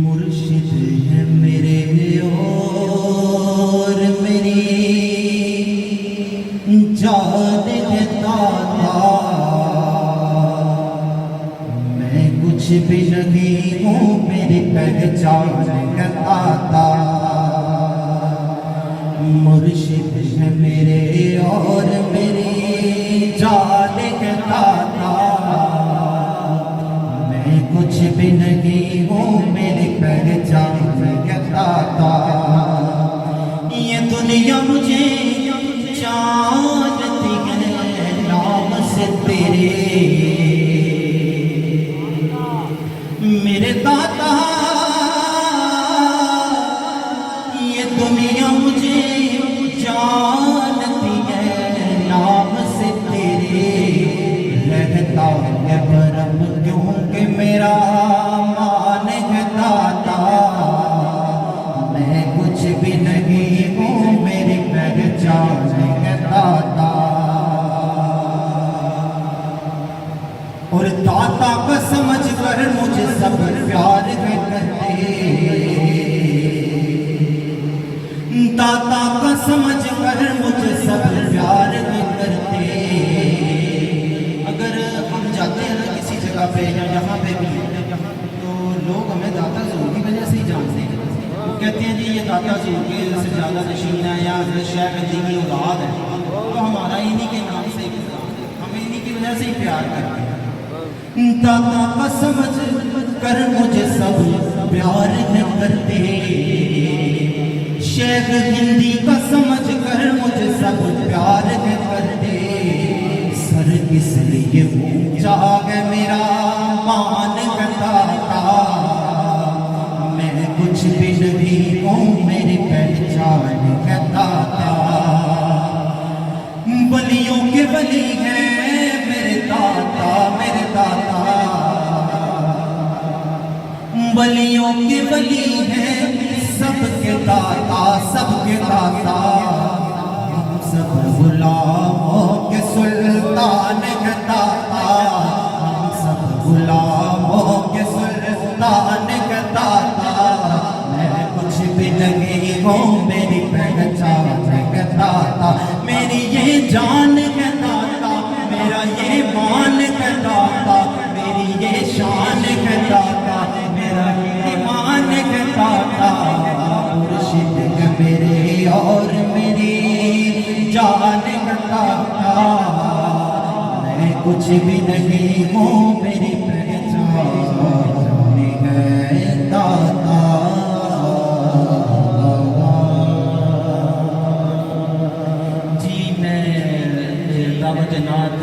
मुर्शिद है मेरे और मेरी जान है दाता। मैं कुछ भी नहीं हूँ, मेरी पहचान है दाता। मुर्शिद है मेरे और मेरी जान है दाता। मैं कुछ भी नहीं हूँ, मेरी पहचान है दाता। ये दुनिया मुझे जानती है नाम से तेरे, मेरे दाता। ये दुनिया मुझे जानती है नाम से तेरे। रहता है भरम क्योंकि मेरा मान है दाता। मैं कुछ भी नहीं हूँ, मेरी पहचान है दाता। और दाता का समझ कर मुझे सब प्यार करते। दाता का समझ कर मुझे सब प्यार करते। अगर हम जाते हैं ना किसी जगह पे या यहाँ पे भी, तो लोग हमें दाता ज़रूर की वजह से ही जानते हैं। वो कहते हैं जी ये दाता ज़रूर के से ज़्यादा नशीन है या शेख अली की औलाद है, तो हमारा इन्हीं के नाम से हमें इन्हीं की वजह से ही प्यार करते हैं। दाता का समझ कर मुझे सब प्यार करते। शेख हिंदी का समझ कर मुझे सब प्यार करते। सर इसलिए ऊंचा है मेरा मान दाता। मैं कुछ भी नहीं हूँ, मेरी पहचान है दाता। बलियों के बली है मेरे दाता, मेरे दाता। बलियों के बली है सबके दाता, सबके दाता। हम सब गुलामों के सुल्तान है दाता। हम सब गुलामों के सुल्तान है दाता। मैं कुछ भी नहीं हूँ, मेरी पहचान है दाता। मेरी ये जान है दाता, मेरा ये मान है दाता। मेरी ये शान है दाता, मेरा ये मान है दाता। मुर्शिद है मेरे और मेरी जान है दाता। मैं कुछ भी नहीं हूँ, मेरी पहचान है दाता। जी मैं दावत नात